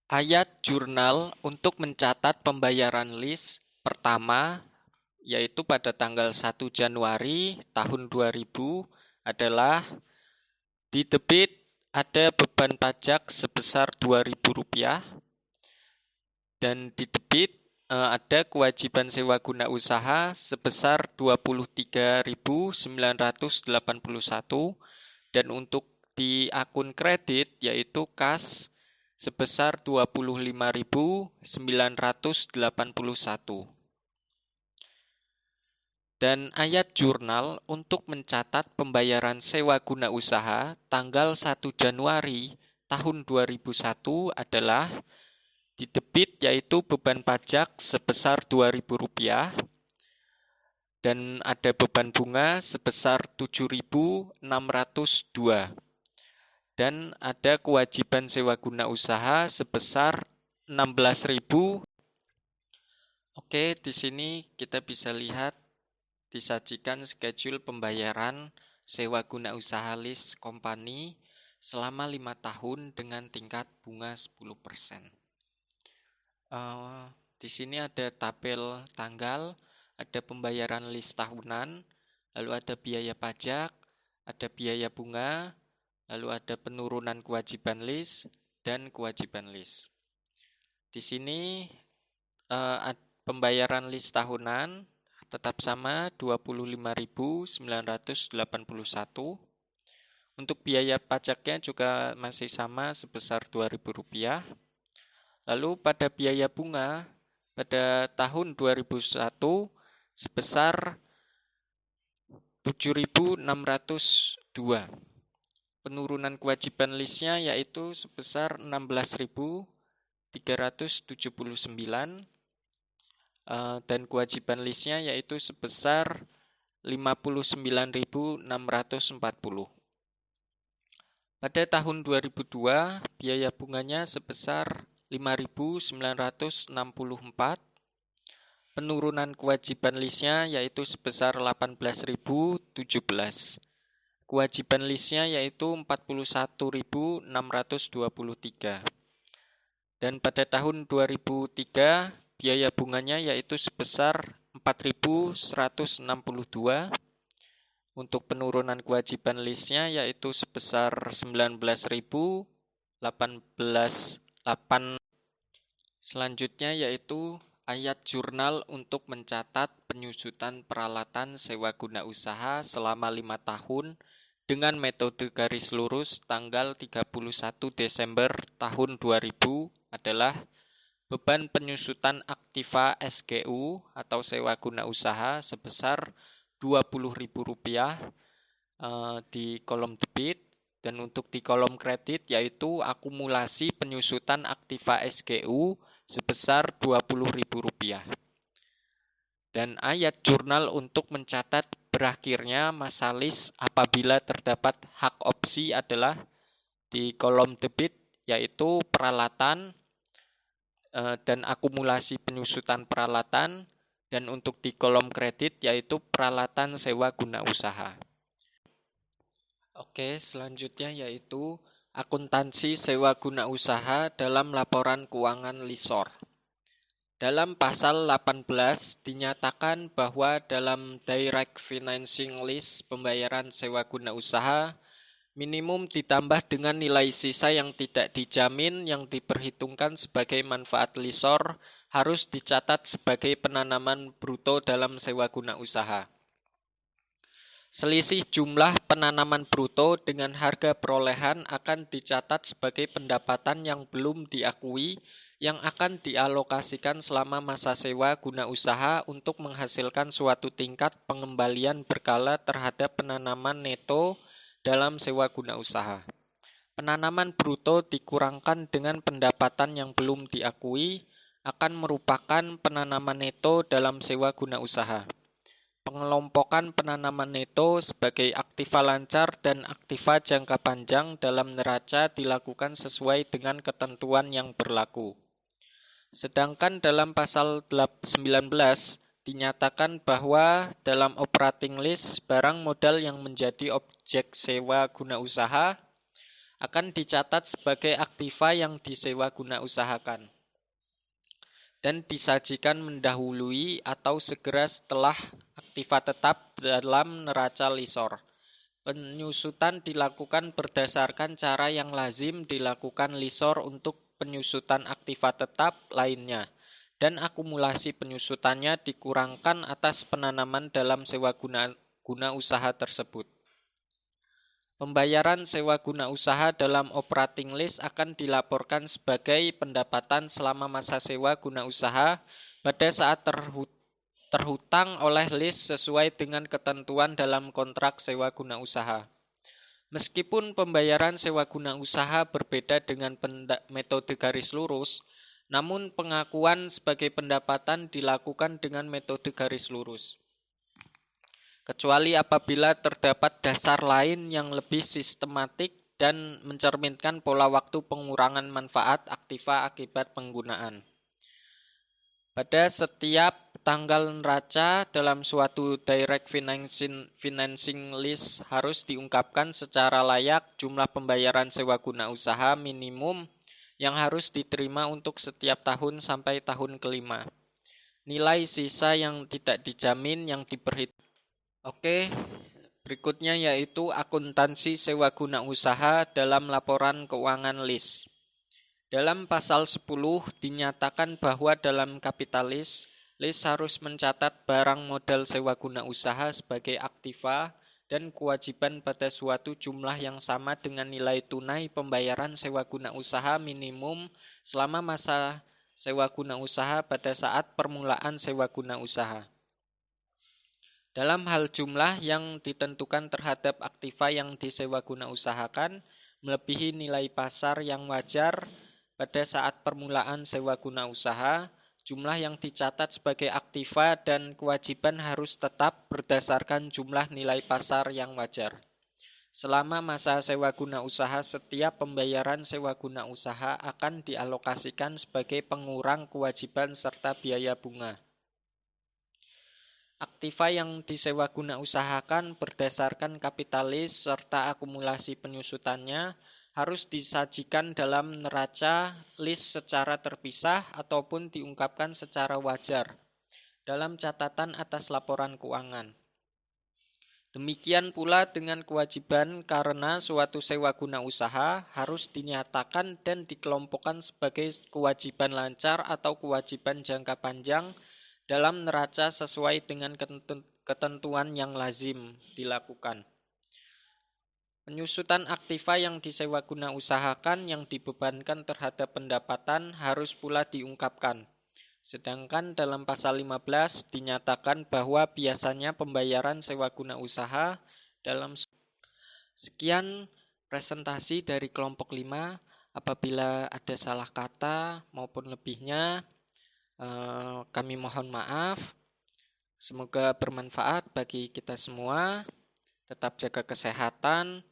Ayat jurnal untuk mencatat pembayaran list pertama, yaitu pada tanggal 1 Januari tahun 2000 adalah di debit ada beban pajak sebesar Rp2.000 dan di debit ada kewajiban sewa guna usaha sebesar Rp23.981 dan untuk di akun kredit yaitu kas sebesar Rp25.981. Dan ayat jurnal untuk mencatat pembayaran sewa guna usaha tanggal 1 Januari tahun 2001 adalah di debit yaitu beban pajak sebesar Rp2.000 dan ada beban bunga sebesar Rp7.602 dan ada kewajiban sewa guna usaha sebesar Rp16.000. Oke, di sini kita bisa lihat disajikan schedule pembayaran sewa guna usaha list company selama 5 tahun dengan tingkat bunga 10%. Di sini ada tabel tanggal, ada pembayaran list tahunan, lalu ada biaya pajak, ada biaya bunga, lalu ada penurunan kewajiban list dan kewajiban list. Di sini pembayaran list tahunan tetap sama Rp25.981. Untuk biaya pajaknya juga masih sama sebesar Rp2.000. Lalu pada biaya bunga pada tahun 2001 sebesar Rp7.602. Penurunan kewajiban listnya yaitu sebesar Rp16.379 dan kewajiban listnya yaitu sebesar Rp59.640. Pada tahun 2002, biaya bunganya sebesar Rp5.964. Penurunan kewajiban listnya yaitu sebesar Rp18.017. Kewajiban listnya yaitu Rp41.623. Dan pada tahun 2003, biaya bunganya yaitu sebesar Rp4.162. Untuk penurunan kewajiban listnya yaitu sebesar Rp19.018. Selanjutnya yaitu ayat jurnal untuk mencatat penyusutan peralatan sewa guna usaha selama 5 tahun dengan metode garis lurus tanggal 31 Desember tahun 2000 adalah beban penyusutan aktiva SGU atau sewa guna usaha sebesar Rp20.000 di kolom debit, dan untuk di kolom kredit yaitu akumulasi penyusutan aktiva SGU sebesar Rp20.000. Dan ayat jurnal untuk mencatat berakhirnya masa list apabila terdapat hak opsi adalah di kolom debit yaitu peralatan dan akumulasi penyusutan peralatan, dan untuk di kolom kredit yaitu peralatan sewa guna usaha. Oke, selanjutnya yaitu akuntansi sewa guna usaha dalam laporan keuangan lessor. Dalam pasal 18 dinyatakan bahwa dalam direct financing list pembayaran sewa guna usaha minimum ditambah dengan nilai sisa yang tidak dijamin yang diperhitungkan sebagai manfaat lessor harus dicatat sebagai penanaman bruto dalam sewa guna usaha. Selisih jumlah penanaman bruto dengan harga perolehan akan dicatat sebagai pendapatan yang belum diakui yang akan dialokasikan selama masa sewa guna usaha untuk menghasilkan suatu tingkat pengembalian berkala terhadap penanaman neto dalam sewa guna usaha. Penanaman bruto dikurangkan dengan pendapatan yang belum diakui akan merupakan penanaman neto dalam sewa guna usaha. Pengelompokan penanaman neto sebagai aktiva lancar dan aktiva jangka panjang dalam neraca dilakukan sesuai dengan ketentuan yang berlaku. Sedangkan dalam pasal 19 dinyatakan bahwa dalam operating list barang modal yang menjadi objek sewa guna usaha akan dicatat sebagai aktiva yang disewa guna usahakan dan disajikan mendahului atau segera setelah aktiva tetap dalam neraca lisor. Penyusutan dilakukan berdasarkan cara yang lazim dilakukan lisor untuk penyusutan aktiva tetap lainnya, dan akumulasi penyusutannya dikurangkan atas penanaman dalam sewa guna usaha tersebut. Pembayaran sewa guna usaha dalam operating lease akan dilaporkan sebagai pendapatan selama masa sewa guna usaha pada saat terhutang oleh lease sesuai dengan ketentuan dalam kontrak sewa guna usaha. Meskipun pembayaran sewa guna usaha berbeda dengan metode garis lurus, namun pengakuan sebagai pendapatan dilakukan dengan metode garis lurus. Kecuali apabila terdapat dasar lain yang lebih sistematik dan mencerminkan pola waktu pengurangan manfaat aktiva akibat penggunaan. Pada setiap tanggal neraca dalam suatu direct financing lease harus diungkapkan secara layak jumlah pembayaran sewa guna usaha minimum yang harus diterima untuk setiap tahun sampai tahun kelima. Nilai sisa yang tidak dijamin yang diperhitungkan. Oke, berikutnya yaitu akuntansi sewa guna usaha dalam laporan keuangan lease. Dalam pasal 10 dinyatakan bahwa dalam kapitalis, lease harus mencatat barang modal sewa guna usaha sebagai aktiva dan kewajiban pada suatu jumlah yang sama dengan nilai tunai pembayaran sewa guna usaha minimum selama masa sewa guna usaha pada saat permulaan sewa guna usaha. Dalam hal jumlah yang ditentukan terhadap aktiva yang disewa guna usahakan melebihi nilai pasar yang wajar pada saat permulaan sewa guna usaha, jumlah yang dicatat sebagai aktiva dan kewajiban harus tetap berdasarkan jumlah nilai pasar yang wajar. Selama masa sewa guna usaha, setiap pembayaran sewa guna usaha akan dialokasikan sebagai pengurang kewajiban serta biaya bunga. Aktiva yang disewa guna usahakan berdasarkan kapitalis serta akumulasi penyusutannya harus disajikan dalam neraca lease secara terpisah ataupun diungkapkan secara wajar dalam catatan atas laporan keuangan. Demikian pula dengan kewajiban karena suatu sewa guna usaha harus dinyatakan dan dikelompokkan sebagai kewajiban lancar atau kewajiban jangka panjang dalam neraca sesuai dengan ketentuan yang lazim dilakukan. Penyusutan aktiva yang disewa guna usahakan yang dibebankan terhadap pendapatan harus pula diungkapkan. Sedangkan dalam pasal 15 dinyatakan bahwa biasanya pembayaran sewa guna usaha dalam sekian presentasi dari kelompok 5. Apabila ada salah kata maupun lebihnya, kami mohon maaf. Semoga bermanfaat bagi kita semua. Tetap jaga kesehatan.